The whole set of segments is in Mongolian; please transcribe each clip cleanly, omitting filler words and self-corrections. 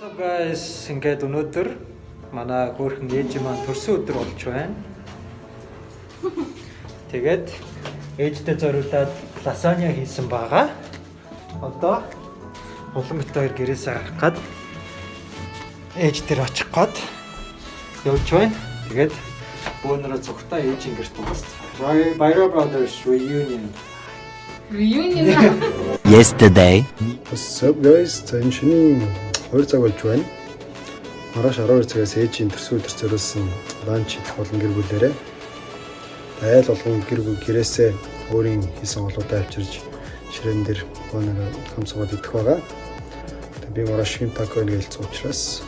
So guys, ингээд өнөөдөр манай хөөрхөн ээж маань төрсөн өдөр болж байна. Тэгээд ээжтэй зориулаад лазанья хийсэн байгаа. Одоо улам бит хоёр гэрээсээ гарах гээд ээж дээр очих гээд явж байна. Тэгээд бөөнөрөө зүгтаа ээжийн гэрт уулзсан. Byro Brothers reunion. Yesterday. What's up guys? Энэ шинэ 2 цаг болж байна. Маргааш 12 цагаас ээжийн төрсөн өдөр зориулсан ланч идэх болон гэр бүлээрээ айл болгон гэрээсээ өөрийн хийсэн олоодаа авчирж ширээн дээр бөөнөрөө хамсгаад идэх байгаа. Тэгээд би маргааш шимп тако гэлцсэн учраас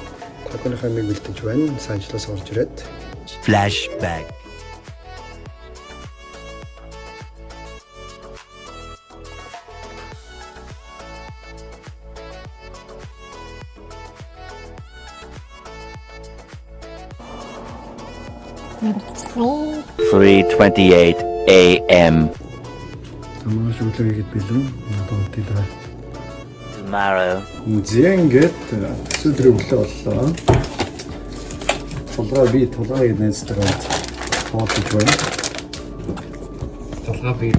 таконыхаа мэг бэлдэж байна. Сайн ажиллаж орж ирээд. Flashback. (3:28 a.m.) Тамааш өглөөгээд бэлэн одоо өдөө. Tomorrow. Зэнгээд өдрөө өглөө боллоо. Толгой найзтайгаа тоолж байна. Толгой.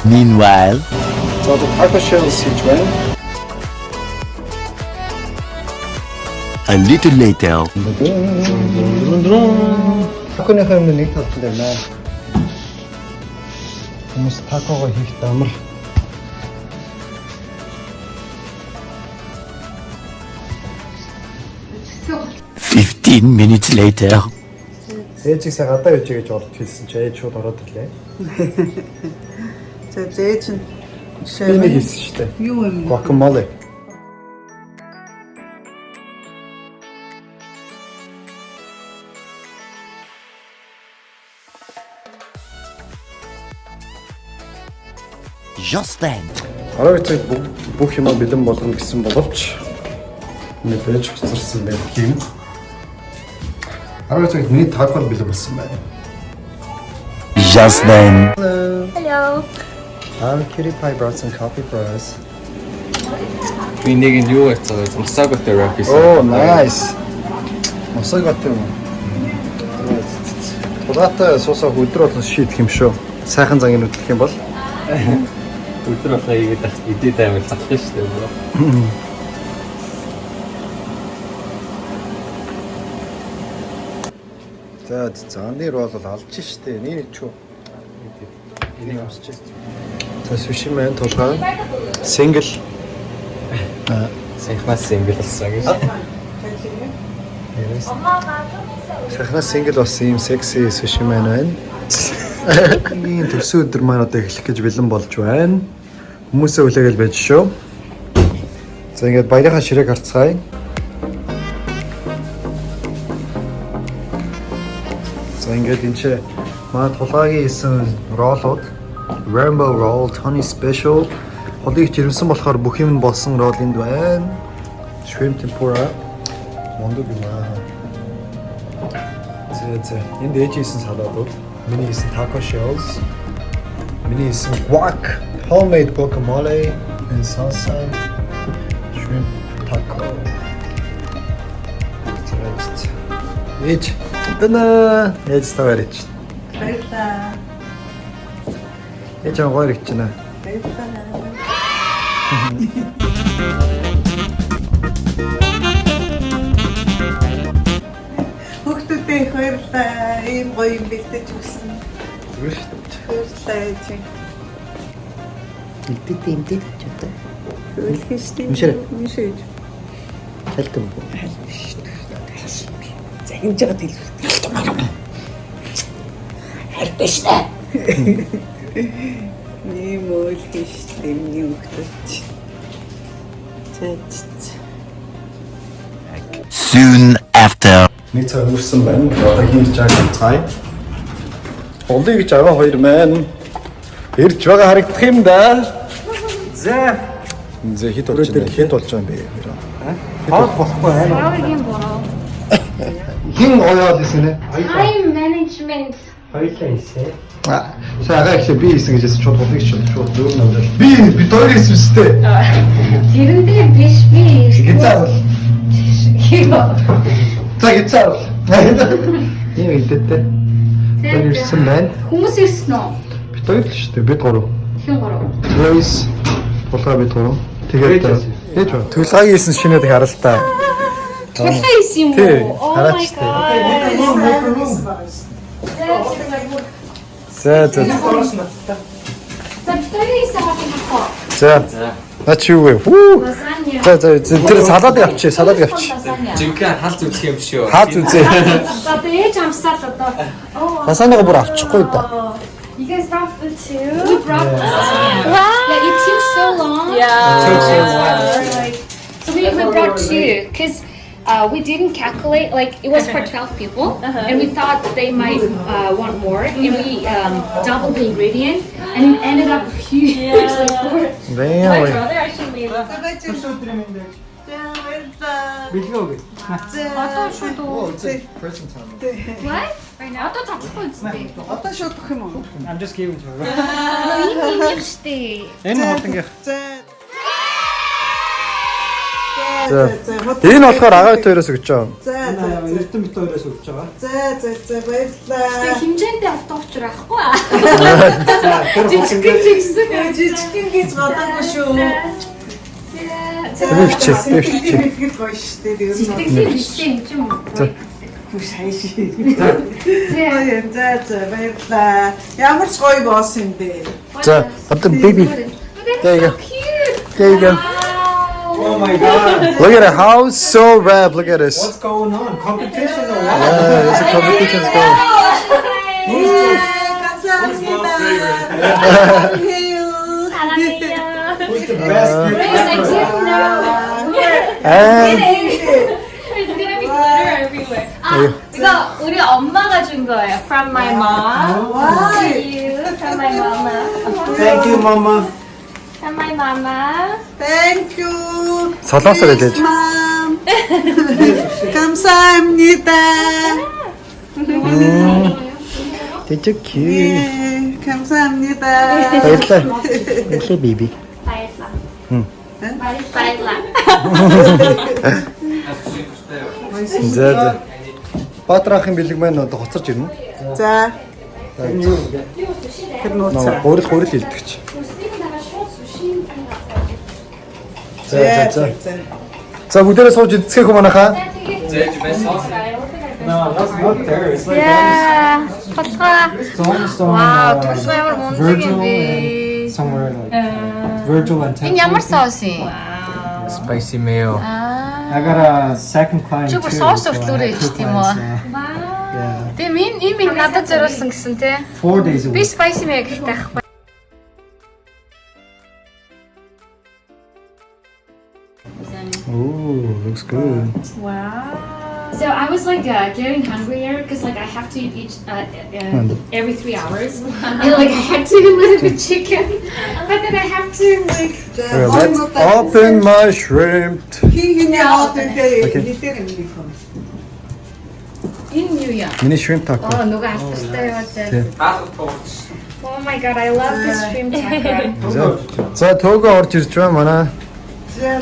Meanwhile, За тако шел хийж байна. a little later. Таконыхаа өмнө нэг талд байна. Хүмүүс такого хийх амар. (15 minutes later). Ээжигсээ гадаа үжи гэж орж хэлсэн чи ээж шууд ороод ирлээ. За ээж нь Би нэг хэлсэн шүү дээ. юу юм? Guacamole. Just then. 12 цаг бүх юм бэлэн болгоно гэсэн боловч нэг байж хоцорсон байх юм. 12 цаг миний тако бэлэн болсон байна. Just then. Hello. Cutie Pie brought some coffee for us. Би нэг нь юу яцгаа масаго therapy. Oh, nice. Масагтай юм. Тулгаатай суусаа өдөр болгон шийдэх юм шүү. Сайхан цагийн хөдлөх юм бол өдөр болоо игээд идээд авал зах шүү дээ. За зааны рол бол алж штэ. Нэг чүү. Энийг авсч. За суши мэн тулгаа. Single. Сайхнаас single болсон гэж. Сайхнаас single болсон юм секси суши мэн байна. Ийм төрсөн өдөр маань одоо эхлэх гэж бэлэн болж байна. Хүмүүсээ хүлээгээл байж шүү. За ингээд баярынхаа ширээг харцгаая. За ингээд энэ ч манай тулгаагийн хийсэн роллууд Rainbow Roll Tony Special холыг жирэмсэн болохоор бүх юм нь болсон ролл энд байна. Shrimp tempura. Мондо бимаа. За энд ээж хийсэн салаатууд, миний хийсэн taco shells, миний хийсэн guac, homemade guacamole and salsa, shrimp taco. Ээж тана ээж таварч. Баярлалаа. Ээж гоё ирж байна. Баярлалаа. Хүүхдүүдээ их баярлалаа. Ийм гоё юм бэлдэж өгсөн. Баярлалаа ээж. Имдээд очоод. Үлгэн штий. Мишээ. Мишээж. Хальтан. За хэмж байгаа дэлгэр. Хайртай шнэ. Ийм үлгэн штий. Миний хүүхдүүд. Soon after. Нэг цаг өнгөрсөн байна. Одоо хийж байгаа цай. Олыг гэж аваа хоёр маань ирж байгаа харагдах юм да. За хит болж байна. Хит болж байгаа юм бэ? Хоол болохгүй байна. Авигийн бороо. Хин оёо гэсэн нэ. Time management. Хоёлаа хийсэ. Сая агаа ихлэ би хийсэн гэж хэлсэн шууд болыг шууд өөр нь авлаа. Би тоор хийсэн үстэй. Тэрэндээ биш би. Гизаавал. Хиго. За гизаавал. Ийм идэдтэй. Тэр ирсэн байна. Хүмүүс ирсэн үү? Би тоор л шүү дээ. Бид гурав. Хэн гурав? Ройс болоо бид гурав. Тэгээд ээж ба. Төлгөөгийн хийсэн шинээд их харалтаа. Тулаа хийсэн юм Тий, уу? Oh хараач my тий. god. За за. За. Нач юу вэ? Лазанья. За тэр салаад авчи, салаад авчи. Жинхэнэ халт үзэх юм шүү. Хаад үзээ. За ээж амсаад одоо. Ласанаага бүр авчихгүй да. You guys brought food too? We brought Yeah, it took so long. So we brought two because we didn't calculate, like it was for 12 people and we thought they might want more and we doubled the ingredient and it ended up huge. Like four. Really? Actually made Билгөө үгүй. What? Right now? Одоо тавхгүй үстэй. Одоо шууд өгөх юм уу? I'm just giving to her. Энэ штэ. Энэ хотынх. Энэ болохоор агаа хоёроос өгч байгаа. Эрдэнэ бит хоёроос өгч байгаа. За баярлалаа. Хэмжээндээ автаа учраа ахгүй. Жижигхэн гэж бодоогүй шүү. Би бичээ. Сэтгэл гоё шүү дээ. Сэтгэлийн биштэй юм ч юм уу? Хүш хайшээ. За баярлалаа. Ямар ч гоё босс юм бэ. За, одоо baby. There you go. There you go. Oh my god. Look at it. How so rap. Look at this. What's going on? Competition or what? Yeah, there's a competition going. 감사합니다. Who's the best gift I ever? didn't know. And There's gonna be glitter everywhere. 이거 우리 엄마가 준 거예요. From my mom. Wow. To you. From my mama. Thank you, mama. From my mama. Thank you. солоосоо хэлээж. Mom. 감사합니다. Did you cute? 예, 감사합니다. баярлалаа. Баярлалаа baby. 바일라. 응. 바일라. За за. Баатарахын бэлэг маань одоо хоцорч ирнэ. 자, За. тэр нууцаа. Гурил илтгэж. За. За бүгдээрээ сууж эцгээх юм манайхаа. Зээж байсан. No, that's not there. It's like Yeah. Толгой. it's almost on Wow, толгой ямар мундаг юм бэ? somewhere like Virgil and Temple. Энэ ямар соус юм? Spicy mayo. I got a second client Чи too. бүр соус so I өртлөөрөө have two ичт юм уу? clients, yeah. Тэгээ минь надад зориулсан гэсэн те. 4 days a Би week. spicy мэг гэхтэй ахгүй. Ooh, looks good. So I was like getting hungrier because like I have to eat each every 3 hours. And like I had to eat a little bit chicken, but then I have to like. Well, let's open my shrimp. Хин яадаг нэтэр юм бэ? Энэ юу яа? Миний shrimp taco. Нөгөө албастай яваад Тий. Oh my god, I love this shrimp taco. За төөгөө орж ирж байна манай. За.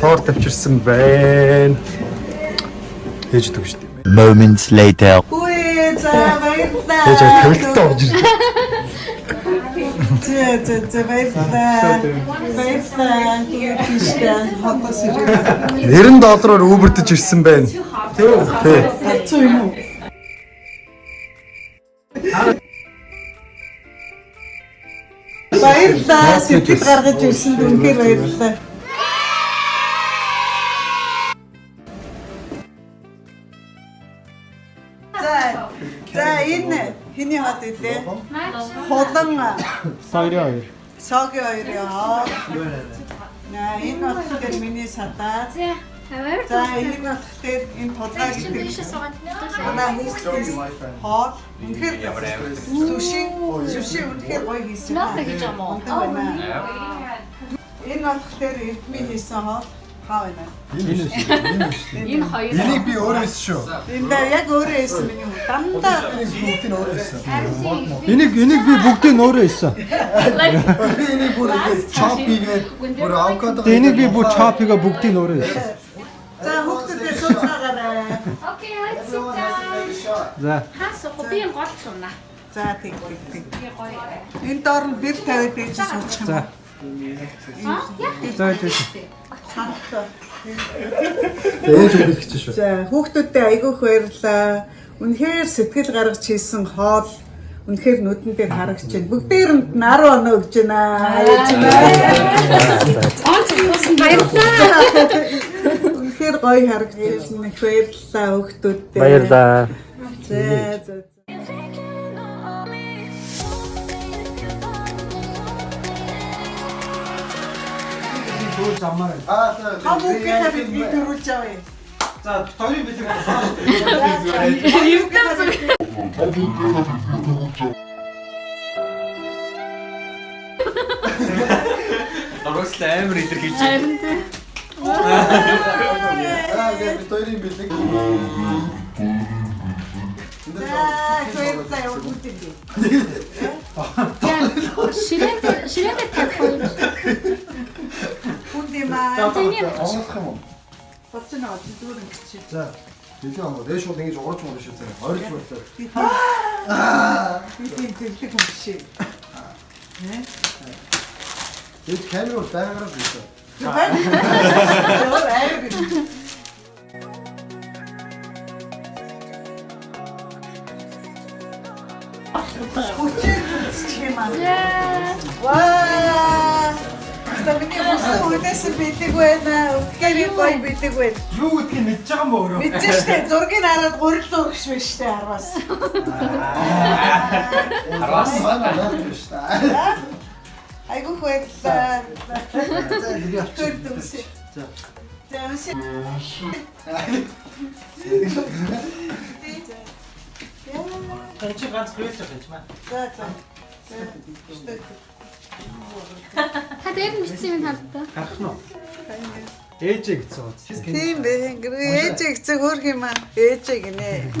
Тоор тавьчирсан байна. Ээж төг шүү дээ. Moments later. Үе, за баярлалаа. Ээж тавилттай орж ирж. За баярлалаа. Баярлалаа. Тийштэй хотос ирээ. $90-оор Uber-дж ирсэн байна. Тий. Хэцүү юм уу? Баярлалаа. Сэтгэл гаргаж ирсэн дүнхээр баярлалаа. За энэ хэний хот илээ? Хулан Хоёрын хоёр. соги хоёр яа. Энэ болохоор миний садаа. За энэ болохоор энэ толгой гэдэг. Манай хүүхдээс хоол. Үнэхээр суши үнэхээр гоё хийсэн. Энэ болохоор эдмийн хийсэн хоол. Хаа байна. Энэ хоёр. Энийг би өөрөө хийсэн шүү. Энэ яг өөрөө хийсэн миний хүү. Дандаа Бүгдийг өөрөө хийсэн. Энийг би бүгдийг өөрөө хийсэн. Энийг бүр чоп хийгээд бүр авокадо. Энийг би бүр чопига бүгдийг өөрөө хийсэн. за хүүхдүүдээ сууцгаагаарай. Okay, let's sit down. За. Хасахгүй би энэ гол сунаа. За тэг. Энэ доор нь бэр тавиад байж суучих юм. За. За. Ээж өгөх гэж шүү. За хүүхдүүдтэй айгүйх баярлаа. Үнэхээр сэтгэл гаргаж хийсэн хоол үнэхээр нүдэн дээр харагч байна. Бүгдээрэнд нар оноо өгч байна. Үнэхээр гоё харагч байсан. Их баярлалаа хүүхдүүдтэй. Баярлаа. За. Дөө замаар. Та бүгдээ би төрүүлж авъя. За, хоёрын бэлэг Аргас амар илэрхийлж. Харин тийм. Би тоорийн бэлэг. Баярлалаа хүүхдүүдээ. Ширээтэй тавих. Хүндимаа. Онгох юм уу? Болчихно зүгээр ингэчих. За. Бэлэг амаа. Дээш шууд ингэж уурч муу шүү дээ. Ойрч боллоо. Би тийм зэрлэг юм шиг. Ээж камер бол байгаараа хийсэн. Яа айр. Ваа! Стаминий хөсөн үдээс бэлэг байна. Үтгэри гой бэлэг байна. юу гэдгийг мэдж байгаа юм өөрөө. Мэдэн штэ зургийг хараад гурил зурагч байна штэ арвас. Арвас байна шүү дээ. Айгу баярлалаа. За хэлээ авчих. За. За үсэ. Чи ганц хөвөлж байгаа юм аа. За. Та дээр нь бичсэн юм хардаа. Гарах нь уу? Ээжээ гэсэн үү? Тийм бэ. Ээжээ хэцэг хөрх юм аа. Ээжээ гинэ.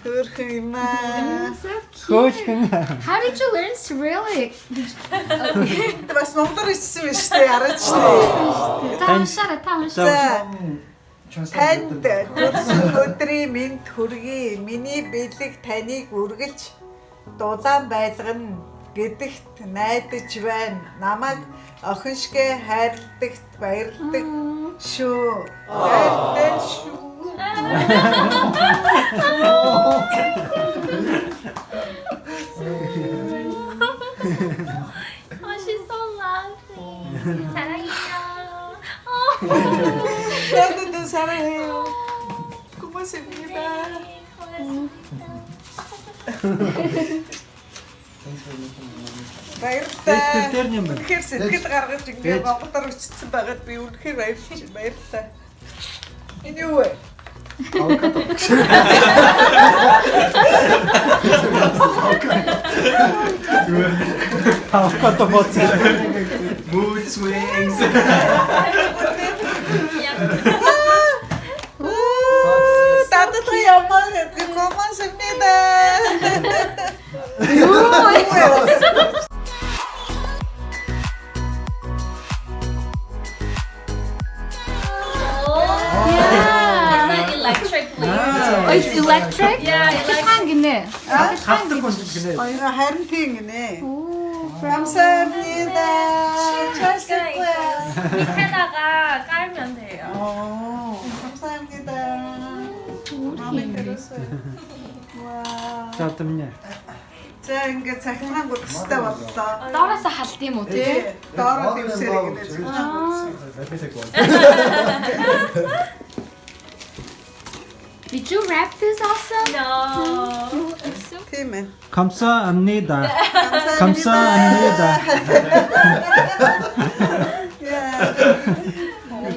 Хөрх юм аа. Хөөхөн. How did you learn Cyrillic? Бас монголоор хэлсэн байна штэ. Хараач штэ. Таамшаа. За. Танд төрсөн өдрийн мэнд хүргэе. Миний бэлэг таныг үргэлж дулаан байлгана гэдэгт найдаж байна. Намайг охин шигэ хайрладагт баярладаг шүү. Баяртай шүү. Oh, she's so lovely. 사랑해요. 나도 사랑해요. 고맙습니다. баярлалаа. Тэр юм байна. Үнэхээр сэтгэл гаргаж ингээд Монголоор өчсөн байгаад би үнэхээр баярлалаа. Энэ юу вэ? Авокадо боц. Mood swings. Татад ямар 고맙습니다. Oh, it's electric? Yeah, electric. гинэ. Хавтар гонж гинэ. харин тийм гинэ. 감사합니다. 잘 쓸 거야. 밑에다가 깔면 돼요. 감사합니다. 마음에 들었어요. 와. За одоо минь. 자, ингээд цахилгаан гүрхстэй боллоо. Доороос халт юм уу тий? Доороо дэвсэрэг гинэ цахилгаан Did you wrap this also? No. тийм ээ. 감사합니다. 감사합니다.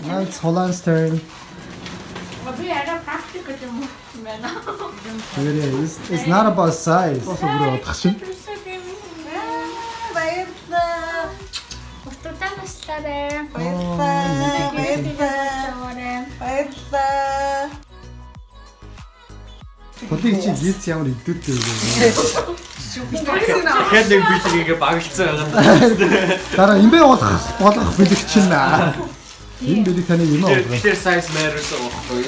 Now it's Holland's turn. Би арай практик юм байна. It's not about size. баярлалаа. Устдаа Баярлалаа наслаарай. Баярлалаа. Холыг чи гиз ямар идүүтэй вэ? Тэгэхээр нэг бэлгийг багилцсан байгаа. Дараа имбэ болгох бэлэг чинь аа. Энэ бэлэг таны юм аа. Тэгэхээр size matters байхгүй.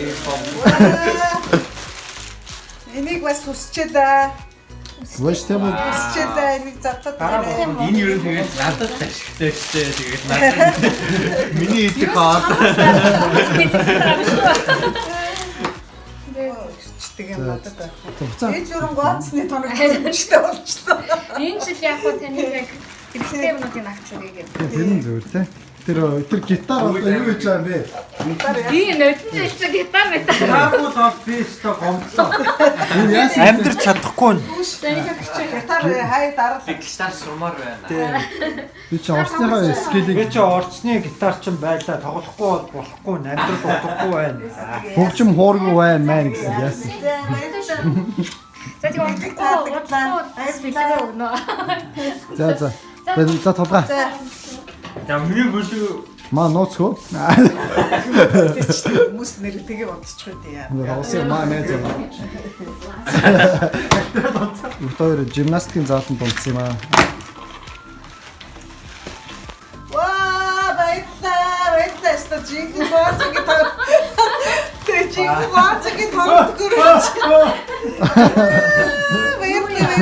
Энийг бас хүсчээлээ. Vegetable Хүсчээлээ энийг завтад тарай. Энэ юу тэгээд надад ашигтай штэ. Тэгээд надад миний идэх хаад. Тэгээ модод байх. хугацаа. Энэ зүрэн гоцны тоног хүчтэй болчихлоо. Энэ жил яг хөө таны яг хэрэгтэй юмнуудыг авч өгье гэдэг. Тэр нь зөв тий. Тэр гитар одоо юу гэж байгаа юм бэ? Би нөтөн ч гитар мэт. Хаагуул бол би өстө гомдлоо. Энэ яасан? Амьдрч чадахгүй нь. Гитар хай дараалал. Гитар сурмаар байна. Би чи орсныхаа скилийг Би ч орцны гитар ч байлаа тоглохгүй бол болохгүй амьдрал болохгүй байна. хөгжим хуургүй байна мэн гэсэн яасан. За тийм онцгой спикер өгнө. За толгой. За миний бүлэг Маа нууцгүй. Хүмүүс нэр тэгээ бодчих үү яа. Оосоо маа нэ зав. Өтөр жимнастикийн заалтанд дунцсан юм аа. Ваа баярлалаа. Ста жинхэнэ гоцгийн тав. Тэ жинхэнэ гоцгийн тав гөрөөч. Баярлалаа.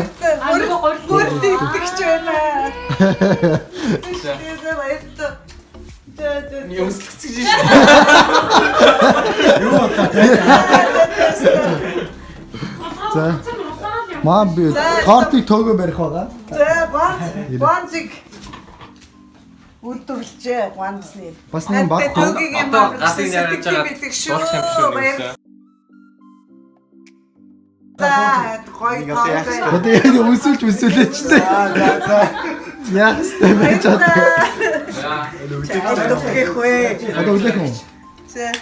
Гүрд итгэж байна. юмслэгцэж шээ. Юу болоо те. За. Маа би тортыг төөгөө барих байгаа. За бонзиг үлдвэрлэжээ гонцны. Бас нэг баг. Төгөгийн Одоо гасыг яриад байгаа байдаг болох юм шүү дээ. За гоё тоо. Одоо яг үсэлж тээ. За. Яах вэ байж чаддаг. Одоо гэх вэ. Одоо үлээх юм. За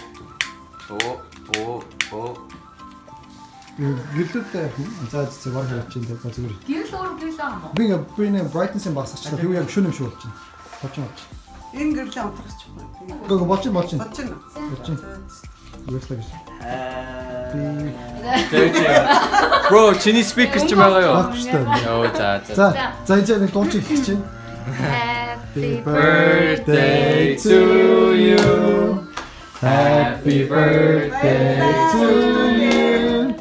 Гэлдээ за зүгээр хэлчихин дээ зүгээр. Гэрэл өөр гэрэл байгаа мó. Би нэг brightness-ийг багасгачлаа. Тэр яг шүн юм шүү болчихно. Болчихно. энэ гэрлээ унтрахч байна. Гоо болчихно. Болчихно. Юуслаа гэж. Bro, чиний speaker ч байгаа юу? Багчтай. Йоо за. За энэ нэг дуулж хэлчих чинь. Happy Birthday to you. Happy birthday to you.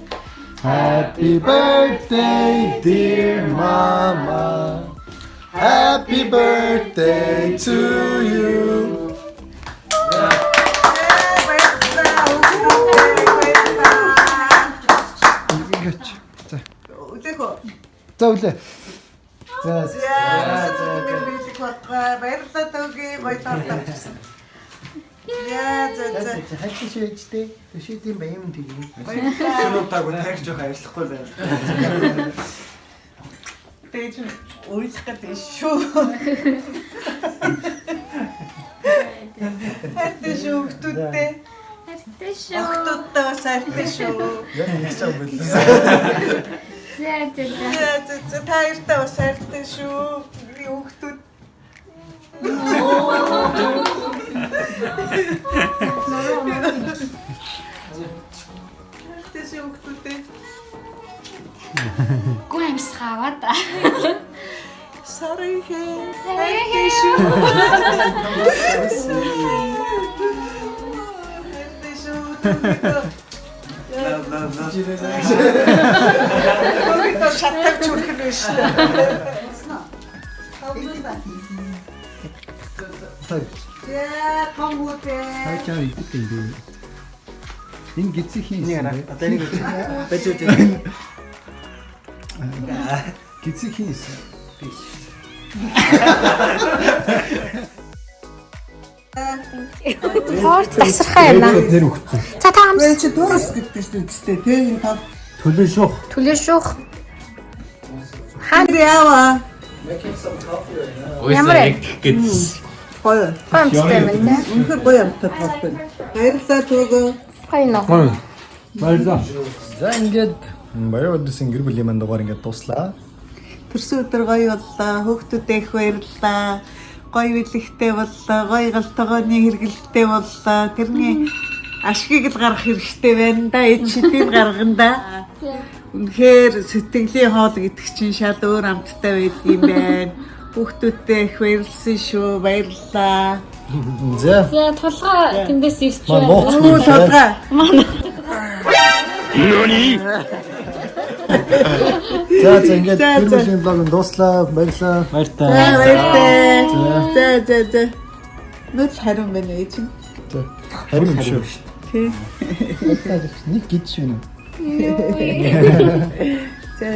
Happy birthday dear mama. Happy birthday to you. За. За үлээ. За. Баярлалаа төгөө гоё таарсан. Яа за. Хайчих шийдтэй. Шийдэм баям тийм. Шинутаг үнэхээр жоох ажиллахгүй байна. Тэгж өөрчлөх гэдэг шүү. Хайртай шүү хүмүүстээ. Хайртай шүү. Охтуудтай бас хайртай шүү. Яг нэг ч юм бэлээ. За таартай бас хайртай шүү. Би охтууд. Хайртай шүү охтуудтай. Гүн амсгаваа та. Sorry хайртай шүү. Хайртай шүү. Ой, то шатдаг чүрхэн биш. Яа, томготэй. Хайчаа идэх юм дээ. Энэ гизих юм. Одоо нэг байж үү. Гизих юм. Торт тасархаа байна. Нэр өгсөн. За та хамс Чи дуус гэдэг шүү дээ. Тэ энэ тав. Төлөө шүүх. төлөө шүүх. Хандри яава. Ямар вэ? Гоё. Хамстай байна те. Үнэхээр гоё амттай тав байна. Баярлалаа төгөө. Гоё нөө. Баярлалаа. За ингээд баяр өдрийн гэр бүлийн манд дугаар ингээд дуслаа. Төрсөн өдөр гоё боллоо. Хүүхдүүд их баярлалаа. гоё бэлэгтэй боллоо, гоё галтгооны хэрэгэлтэй боллоо. Тэрний ашгийг л гаргах хэрэгтэй байна да. Эд шидийг гаргана. Үнэхээр сэтгэлийн хоол гэдэг чинь шал өөр амттай байдаг юм байна. Хүүхдүүдтэй их баярлсан шүү. Баярлалаа. За. За толгой тэндээс ирч Маань байна. нууц Оо толгой. За ингээд гэр бүлийн блог дууслаа. Баярлалаа. Баяртай. За. Нүд харин байна ээ чинь. Харин биш үү? Тий. Нэг гэж шүү. За.